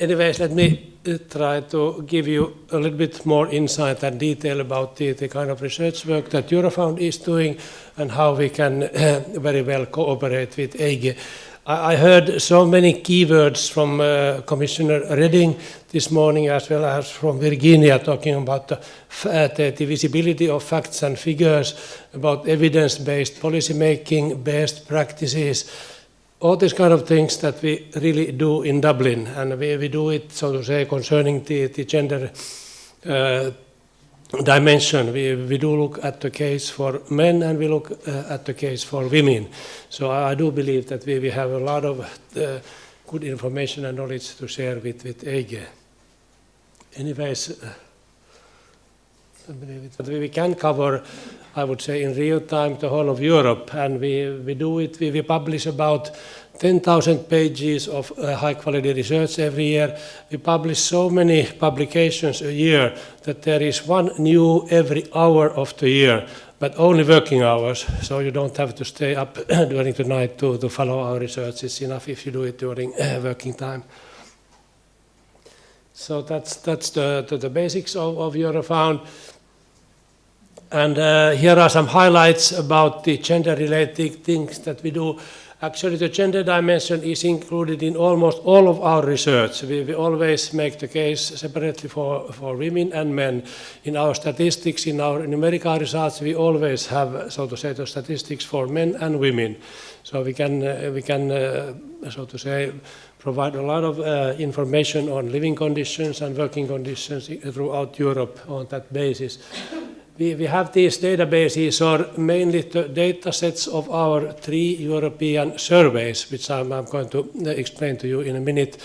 Anyways, let me try to give you a little bit more insight and detail about the kind of research work that Eurofound is doing and how we can very well cooperate with EIGE. I heard so many keywords from Commissioner Reding this morning, as well as from Virginia, talking about the visibility of facts and figures, about evidence-based policy making, best practices, all these kind of things that we really do in Dublin. And we do it, so to say, concerning the gender dimension. We do look at the case for men, and we look at the case for women. So I do believe that we have a lot of good information and knowledge to share with EIGE. Anyways, we can cover, I would say, in real time the whole of Europe, and we do it. We publish about 10,000 pages of high-quality research every year. We publish so many publications a year that there is one new every hour of the year, but only working hours, so you don't have to stay up during the night to follow our research. It's enough if you do it during working time. So that's the basics of Eurofound. And here are some highlights about the gender-related things that we do. Actually, the gender dimension is included in almost all of our research. We always make the case separately for women and men. In our statistics, in our numerical results, we always have, so to say, the statistics for men and women. So we can so to say, provide a lot of information on living conditions and working conditions throughout Europe on that basis. We have these databases, or mainly the data sets of our 3 European surveys, which I'm going to explain to you in a minute,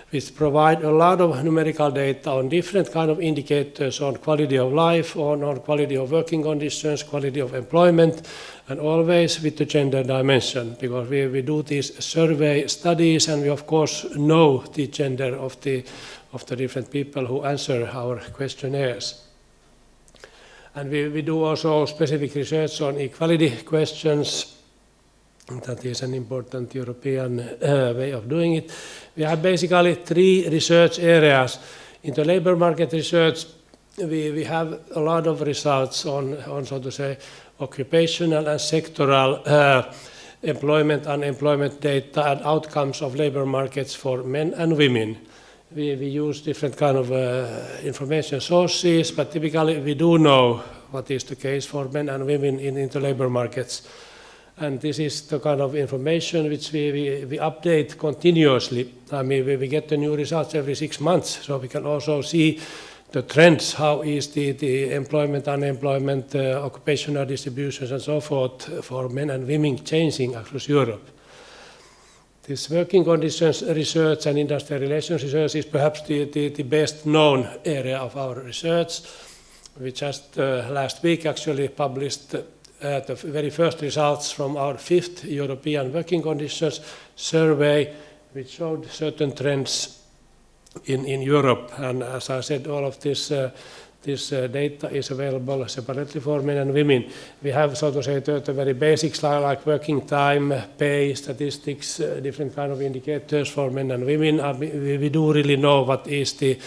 which provide a lot of numerical data on different kind of indicators on quality of life, on quality of working conditions, quality of employment, and always with the gender dimension, because we do these survey studies, and we of course know the gender of the different people who answer our questionnaires. And we do also specific research on equality questions. That is an important European way of doing it. We have basically 3 research areas. In the labor market research, we have a lot of results on so to say, occupational and sectoral employment, unemployment data and outcomes of labor markets for men and women. We use different kind of information sources, but typically we do know what is the case for men and women in the labor markets. And this is the kind of information which we update continuously. I mean, we get the new results every 6 months, so we can also see the trends, how is the employment, unemployment, occupational distributions and so forth for men and women changing across Europe. This working conditions research and industrial relations research is perhaps the best known area of our research. We just last week actually published the very first results from our 5th European working conditions survey, which showed certain trends in Europe. And as I said, all of this data is available separately for men and women. We have, so to say, the very basics like working time, pay, statistics, different kind of indicators for men and women. We do really know what is the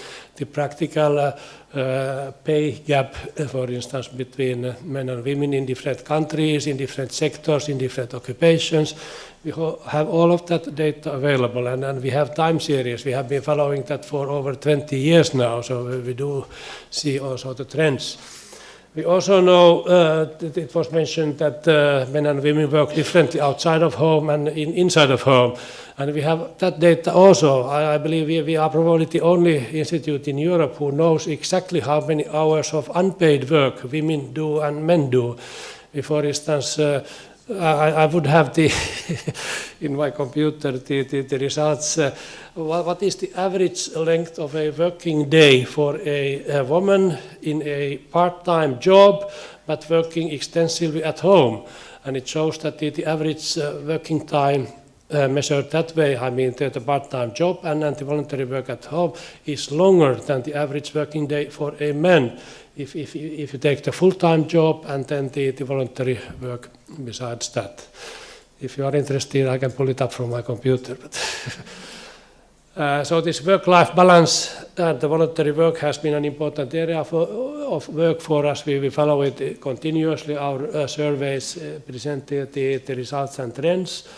practical pay gap, for instance, between men and women in different countries, in different sectors, in different occupations. We have all of that data available, and we have time series. We have been following that for over 20 years now, so we do see also the trends. We also know that it was mentioned that men and women work differently outside of home and inside of home, and we have that data also. I believe we are probably the only institute in Europe who knows exactly how many hours of unpaid work women do and men do. For instance, I would have in my computer the results. What is the average length of a working day for a woman in a part-time job but working extensively at home? And it shows that the average working time measured that way, I mean the part-time job and the voluntary work at home is longer than the average working day for a man. If you take the full-time job and then the voluntary work besides that. If you are interested, I can pull it up from my computer. But So this work-life balance and the voluntary work has been an important area of work for us. We follow it continuously. Our surveys presented the results and trends.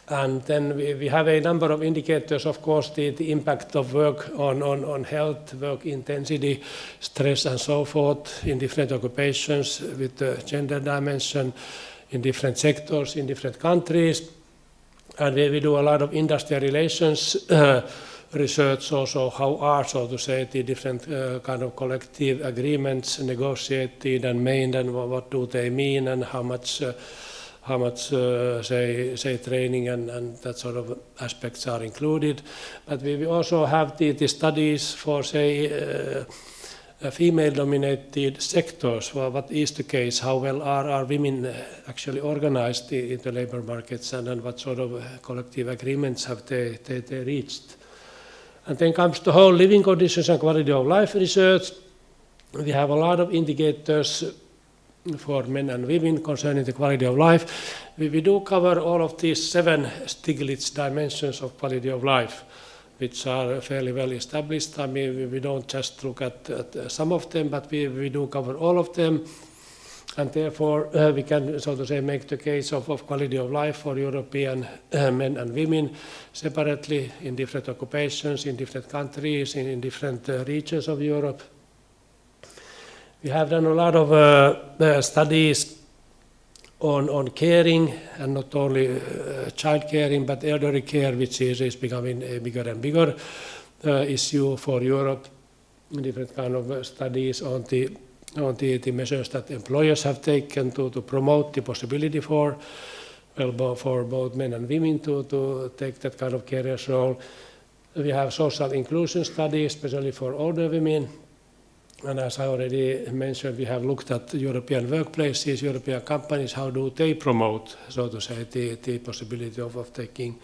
And then we have a number of indicators, of course, the impact of work on health, work intensity, stress, and so forth in different occupations with the gender dimension in different sectors, in different countries. And we do a lot of industrial relations research also, how are, so to say, the different kind of collective agreements negotiated and made, and what do they mean, and how much say training and that sort of aspects are included. But we also have the studies for, say, female-dominated sectors. Well, what is the case? How well are women actually organized in the labor markets, and what sort of collective agreements have they reached? And then comes the whole living conditions and quality of life research. We have a lot of indicators for men and women concerning the quality of life. We do cover all of these 7 Stiglitz dimensions of quality of life, which are fairly well established. I mean, we don't just look at some of them, but we do cover all of them. And therefore, we can, so to say, make the case of quality of life for European men and women separately in different occupations, in different countries, in different regions of Europe. We have done a lot of studies on caring, and not only child caring, but elderly care, which is becoming a bigger and bigger issue for Europe. Different kind of studies on the measures that employers have taken to promote the possibility for both men and women to take that kind of carer's role. We have social inclusion studies, especially for older women. And as I already mentioned, we have looked at European workplaces, European companies, how do they promote, so to say, the possibility of taking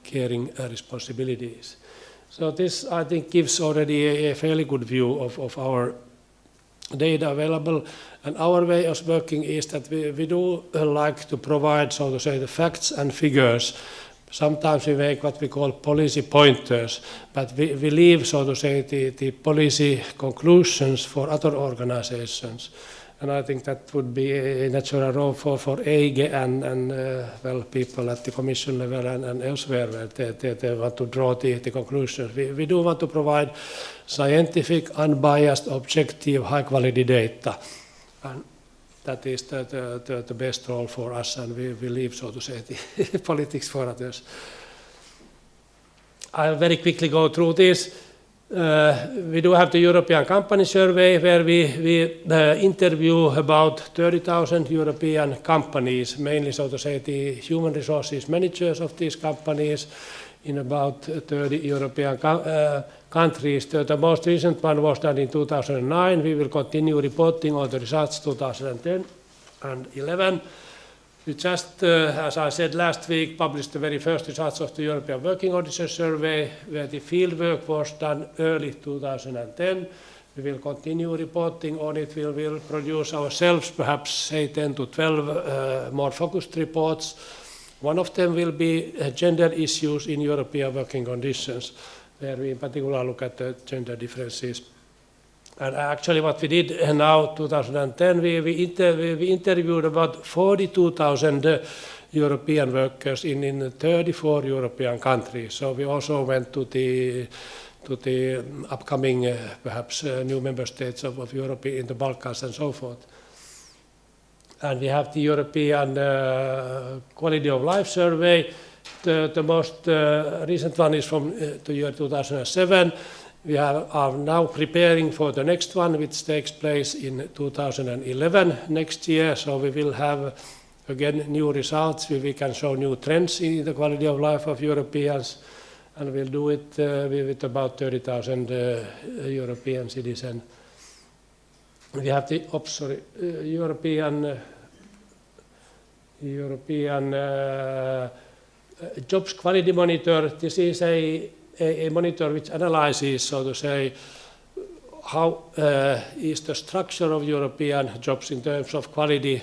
caring responsibilities. So this, I think, gives already a fairly good view of our data available. And our way of working is that we do like to provide, so to say, the facts and figures. Sometimes we make what we call policy pointers, but we leave, so to say, the policy conclusions for other organizations. And I think that would be a natural role for AGE and well, people at the Commission level and elsewhere where they want to draw the conclusions. We do want to provide scientific, unbiased, objective, high-quality data. And that is the best role for us, and we leave, so to say, the politics for others. I'll very quickly go through this. We do have the European Company Survey, where we interview about 30,000 European companies, mainly, so to say, the human resources managers of these companies in about 30 European countries. The most recent one was done in 2009. We will continue reporting on the results 2010 and 11. We just, as I said last week, published the very first results of the European Working Auditor Survey, where the fieldwork was done early 2010. We will continue reporting on it. We will produce ourselves perhaps, say, 10 to 12 more focused reports. One of them will be gender issues in European working conditions, where we in particular look at the gender differences. And actually what we did now, 2010, we interviewed about 42,000 European workers in 34 European countries. So we also went to the upcoming, perhaps new member states of Europe in the Balkans and so forth. And we have the European Quality of Life Survey. The most recent one is from the year 2007. We are now preparing for the next one, which takes place in 2011 next year. So we will have, again, new results. We can show new trends in the quality of life of Europeans. And we'll do it with about 30,000 European citizens. We have the European Jobs Quality Monitor. This is a monitor which analyzes, so to say, how is the structure of European jobs in terms of quality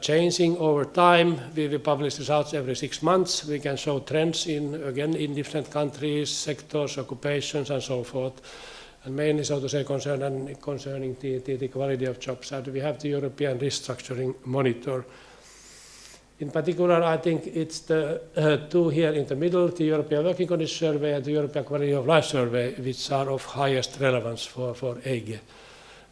changing over time. We publish results every 6 months. We can show trends in different countries, sectors, occupations, and so forth. And mainly, so to say, concerning the quality of jobs. And we have the European Restructuring Monitor. In particular, I think it's the two here in the middle, the European Working Conditions Survey and the European Quality of Life Survey, which are of highest relevance for EG.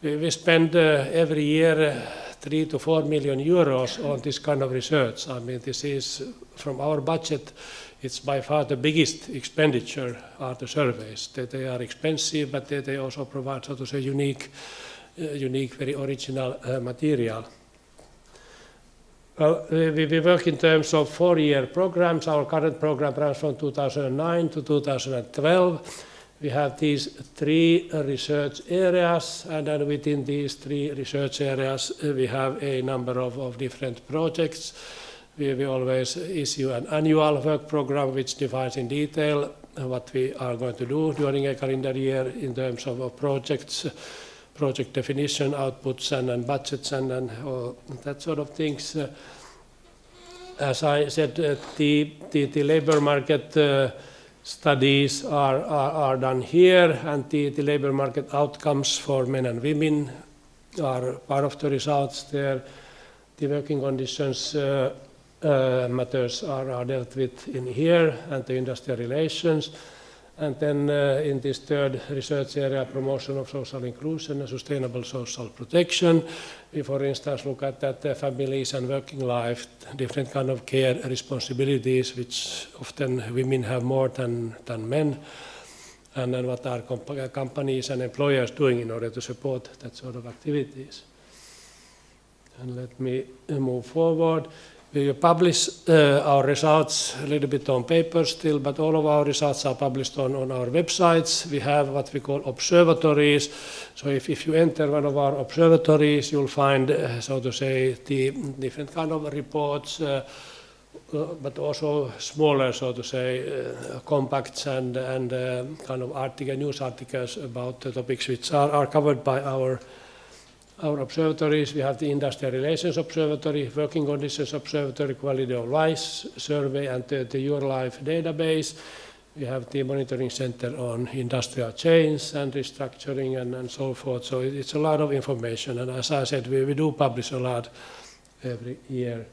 We spend every year 3 to 4 million euros on this kind of research. I mean, this is, from our budget, it's by far the biggest expenditure are the surveys. They are expensive, but they also provide, so to say, unique, very original material. Well, we work in terms of 4-year programs. Our current program runs from 2009 to 2012. We have these 3 research areas, and then within these 3 research areas, we have a number of different projects. We always issue an annual work program which defines in detail what we are going to do during a calendar year in terms of projects, project definition, outputs, and budgets, and all that sort of things. As I said, the labor market studies are done here, and the labor market outcomes for men and women are part of the results there. The working conditions matters are dealt with in here, and the industrial relations. And then in this 3rd research area, promotion of social inclusion and sustainable social protection, we, for instance, look at that families and working life, different kind of care responsibilities, which often women have more than men, and then what are companies and employers doing in order to support that sort of activities. And let me move forward. We publish our results a little bit on paper still, but all of our results are published on our websites. We have what we call observatories. So if you enter one of our observatories, you'll find, so to say, the different kind of reports, but also smaller, so to say, compacts and kind of news articles about the topics which are covered by our observatories. We have the Industrial Relations Observatory, Working Conditions Observatory, Quality of Life Survey, and the Your Life database. We have the Monitoring Center on Industrial Change and Restructuring and so forth. So it's a lot of information. And as I said, we do publish a lot every year.